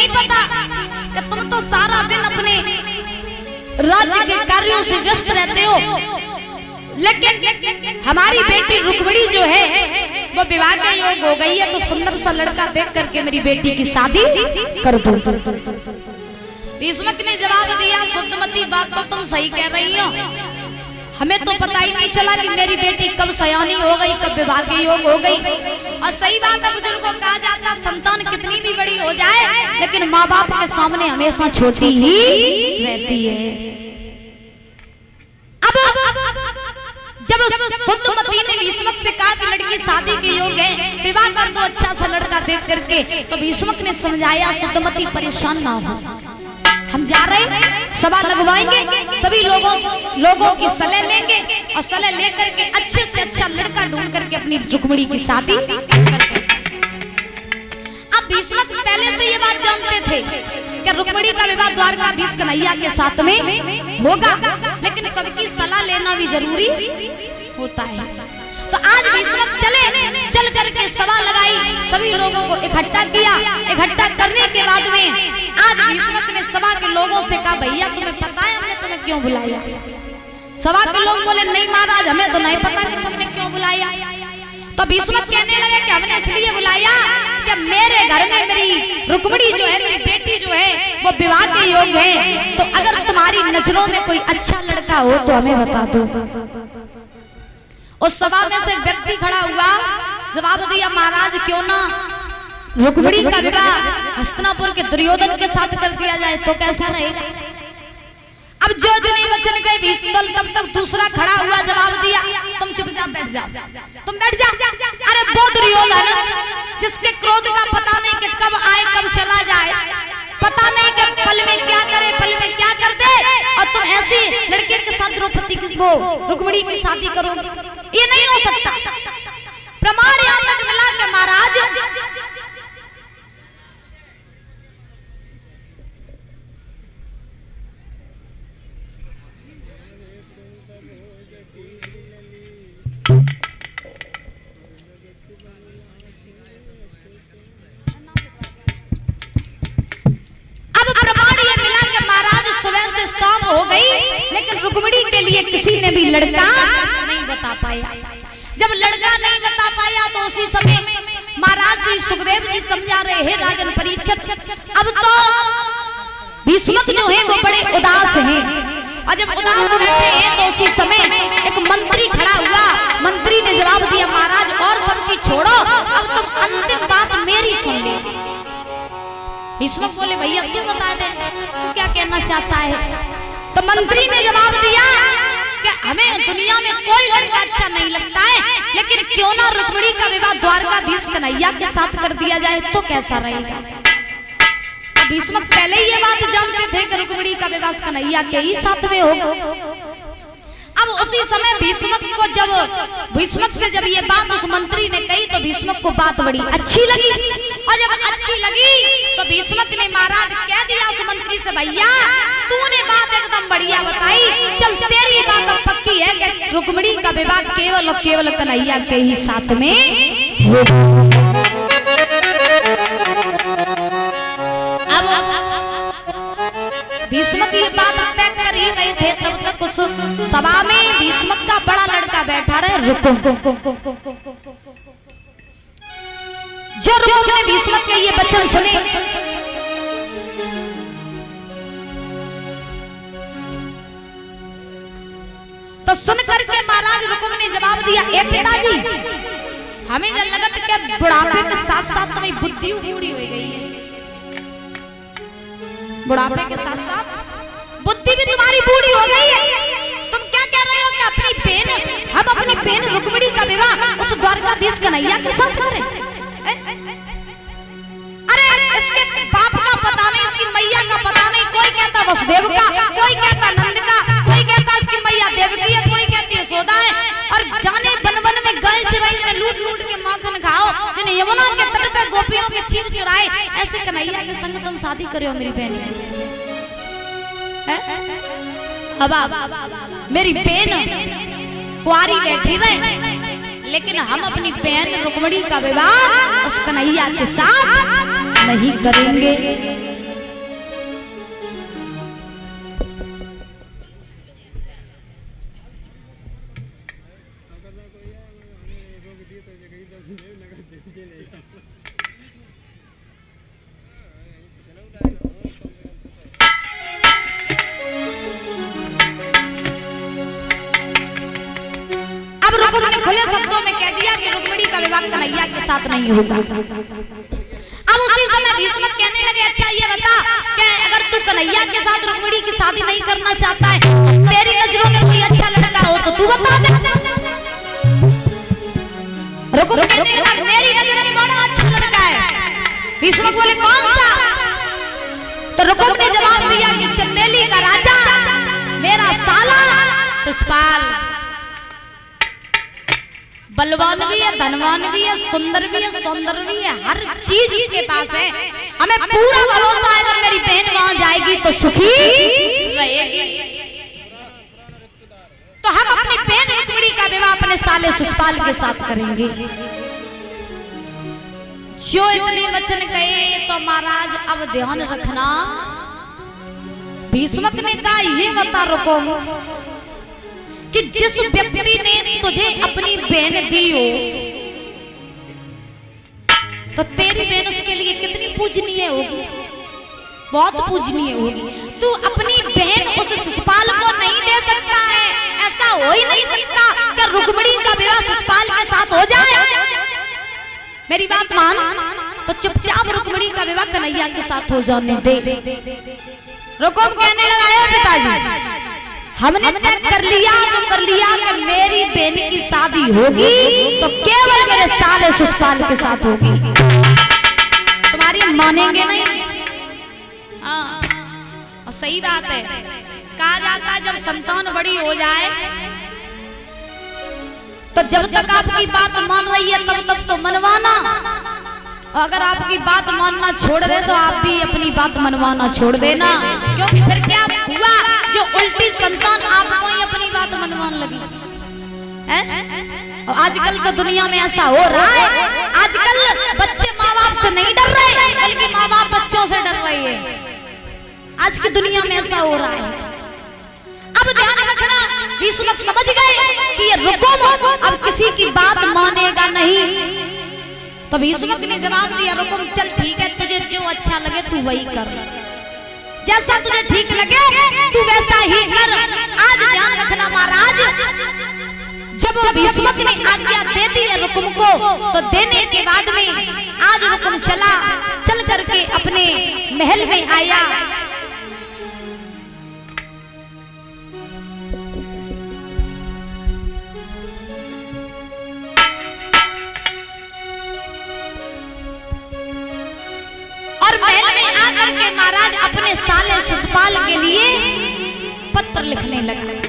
नहीं पता कि तुम तो सारा दिन अपने राज्य के कार्यों से व्यस्त रहते हो, लेकिन हमारी बेटी रुक्मिणी जो है वो विवाह के योग हो गई है, तो सुंदर सा लड़का देख करके मेरी बेटी की शादी कर दो। भीष्मक ने जवाब दिया, शुद्धमती बात तो तुम सही कह रही हो, हमें तो पता ही नहीं चला कि मेरी बेटी कब सयानी हो गई, कब विवाह के योग हो गई। और सही बात है, बुजुर्ग को कहा जाता संतान कितनी भी बड़ी हो जाए लेकिन माँ बाप के सामने हमेशा छोटी ही रहती है। अब जब शुद्धमती ने भीष्मक से कहा कि लड़की शादी के योग है, विवाह कर दो अच्छा सा लड़का देख करके, तो भीष्मक ने समझाया शुद्धमती परेशान ना हो, हम जा रहे सभा लगवाएंगे, सभी लोगों की सलाह लेंगे और सलाह लेकर के अच्छे से अच्छा लड़का ढूंढ करके अपनी रुक्मिणी की शादी करते। अब भीष्मक पहले से ये बात जानते थे कि रुक्मिणी का विवाह द्वारकाधीश कन्हैया के साथ में होगा, लेकिन सबकी सलाह लेना भी जरूरी होता है। तो आज भीष्मक चल करके सभा लगाई, सभी लोगों को इकट्ठा किया। इकट्ठा करने के बाद में आज भीष्मक ने सभा के लोगों से कहा, भैया तुम्हें पता है हमने तुम्हें क्यों बुलाया? सभा के लोग बोले, नहीं महाराज हमें तो नहीं पता कि तुमने क्यों बुलाया। तो भीष्मक कहने लगे कि हमने इसलिए बुलाया कि मेरे घर में मेरी रुक्मिणी जो है, मेरी बेटी जो है वो विवाह के योग है, तो अगर तुम्हारी नजरों में कोई अच्छा लड़का हो तो हमें बता दो। उस सभा में से व्यक्ति खड़ा हुआ, जवाब दिया, महाराज क्यों ना रुक्मिणी का विवाह हस्तिनापुर के दुर्योधन के साथ कर दिया जाए तो कैसा रहेगा। अब जो नहीं वचन गए भीष्मक, तब तक दूसरा खड़ा हुआ, जवाब दिया, तुम चुपचाप बैठ जाओ, तुम बैठ जाओ। अरे वो दुर्योधन जिसके क्रोध का पता नहीं कि कब आए कब चला जाए, पता नहीं कि पल में क्या करे पल में क्या कर दे, और तुम ऐसी लड़के के साथ द्रौपदी की वो रुक्मिणी की शादी करोगे, ये नहीं हो सकता। प्रमाण यहां तक मिला के महाराज शाम हो गई, लेकिन रुक्मिणी के लिए किसी ने भी लड़का नहीं बता पाया। जब लड़का नहीं बता पाया तो उसी समय महाराज श्री सुखदेव जी समझा रहे हैं, राजन परीक्षित अब तो भीष्मक जो है वो बड़े उदास हैं, और जब उदास रहते हैं तो उसी समय एक मंत्री खड़ा हुआ। मंत्री ने जवाब दिया, महाराज और सबकी छोड़ो, अब तुम अंतिम बात मेरी सुन ले। भीष्मक बोले, भैया तू बता दे तू क्या कहना चाहता है। तो मंत्री ने जवाब दिया कि हमें दुनिया में कोई लड़का अच्छा नहीं लगता है, लेकिन क्यों ना रुक्मिणी का विवाह द्वारकाधीश कन्हैया के साथ कर दिया जाए तो कैसा रहेगा। भीष्मक पहले ही ये बात जानते थे कि रुक्मिणी का विवाह कन्हैया के ही साथ में होगा। अब उसी समय भीष्मक से जब ये बात उस मंत्री ने कही तो भीष्मक को बात बड़ी अच्छी लगी, और जब अच्छी लगी तो भीष्मक ने महाराज कह दिया उस मंत्री से, भैया तूने बात एकदम बढ़िया बताई, चल तेरी बात अब पक्की है कि रुक्मिणी का विवाह केवल और केवल कन्हैया के ही साथ में होगा। भीष्मक ये बात तय कर ही नहीं थे, तब तक उस सभा में भीष्मक का बड़ा लड़का बैठा रहे रुकुम। जो रुकुम ने भीष्मक के ये वचन सुने, तो सुन करके महाराज रुकुम ने जवाब दिया, ए पिताजी हमें लगत के बुढ़ापे के साथ साथ तुम्हारी बुद्धि बूढ़ी हो गई है, बुढ़ापे के साथ साथ बुद्धि भी तुम्हारी बूढ़ी हो गई है। तुम क्या कह रहे हो कि हम अपनी बहन रुक्मिणी का विवाह उस द्वारकाधीश कन्हैया के साथ करें? अरे इसके बाप का पता नहीं, इसकी मैया का पता नहीं, कोई कहता वसुदेव का, कोई कहता नंद का, कोई कहता इसकी मैया देवकी है, कोई कहती यशोदा है, और जाने वन वन में गाय चुराई, जिन्हें लूट लूट के माखन खाओ, जिन्हें यमुना के तट पे गोपियों के चीर चुराए, ऐसे कन्हैया के संग तुम शादी करो मेरी बहन की। अब मेरी बहन कुंवारी बैठी रहे, लेकिन हम अपनी बहन रुक्मिणी का विवाह उस कन्हैया के साथ नहीं करेंगे। उन्होंने खुले शब्दों में कह दिया कि रुक्मिणी का विवाह कन्हैया के साथ नहीं होगा। अब उसी समय भीष्म कहने लगे, अच्छा ये बता कि अगर तू कन्हैया के साथ रुक्मिणी की शादी नहीं करना चाहता है, तेरी नजरों में कोई अच्छा लड़का हो तो तू बता दे। रुक्म कहने लगा, मेरी नजरों में बड़ा अच्छा लड़का है। भीष्म बोले, कौन सा? तो रुक्म ने जवाब दिया कि चंदेली का राजा मेरा साला शिशुपाल, बलवान भी है, धनवान भी है, सुंदर भी है, सौंदर्य भी है, हर चीज इसके पास है। हमें पूरा भरोसा है अगर मेरी बहन वहां जाएगी तो सुखी रहेगी। तो हम अपनी बहन रुक्मिणी का विवाह अपने साले शिशुपाल के साथ करेंगे। जो इतने वचन कहे तो महाराज अब ध्यान रखना, भीष्मक ने कहा, ये बता रुकुम कि जिस व्यक्ति ने तुझे अपनी बहन दी हो तो तेरी बहन उसके लिए कितनी पूजनीय होगी, बहुत पूजनीय होगी। तू अपनी बहन उस शिशुपाल को नहीं दे सकता है, ऐसा हो ही नहीं सकता कि रुक्मिणी का विवाह शिशुपाल के साथ हो जाए। मेरी बात मान, तो चुपचाप रुक्मिणी का विवाह कन्हैया के साथ हो जाने दे। रुकुम कहने लगा, पिताजी हमने तय कर लिया तो कर लिया कि मेरी बहन की शादी होगी तो केवल मेरे साले शिशुपाल के साथ होगी, तुम्हारी मानेंगे नहीं। हाँ, और सही बात है, कहा जाता है जब संतान बड़ी हो जाए तो जब तक आपकी बात मान रही है तब तक तो मनवाना, अगर आपकी बात मानना छोड़ दे तो आप भी अपनी बात मनवाना छोड़ देना, क्योंकि फिर क्या हुआ, जो उल्टी संतान आपको ही अपनी बात मनवान लगी है। और आजकल तो दुनिया में ऐसा हो रहा है, आजकल बच्चे माँ बाप से नहीं डर रहे बल्कि माँ बाप बच्चों से डर रहे हैं। आज की दुनिया में ऐसा हो रहा है। अब ध्यान रखना, भीष्म समझ गए कि ये रुकुम अब किसी की बात मानेगा नहीं। तो भीष्म ने जवाब दिया, रुकुम चल ठीक है, तुझे जो अच्छा लगे तू वही कर, जैसा तुझे ठीक लगे तू वैसा ही कर। आज ध्यान रखना महाराज, जब भीष्म ने आज्ञा दे दी है रुकुम को, तो देने के बाद में आज रुकुम चल करके अपने महल में आया। और महल में आकर के महाराज अपने साले शिशुपाल के लिए पत्र लिखने लगा।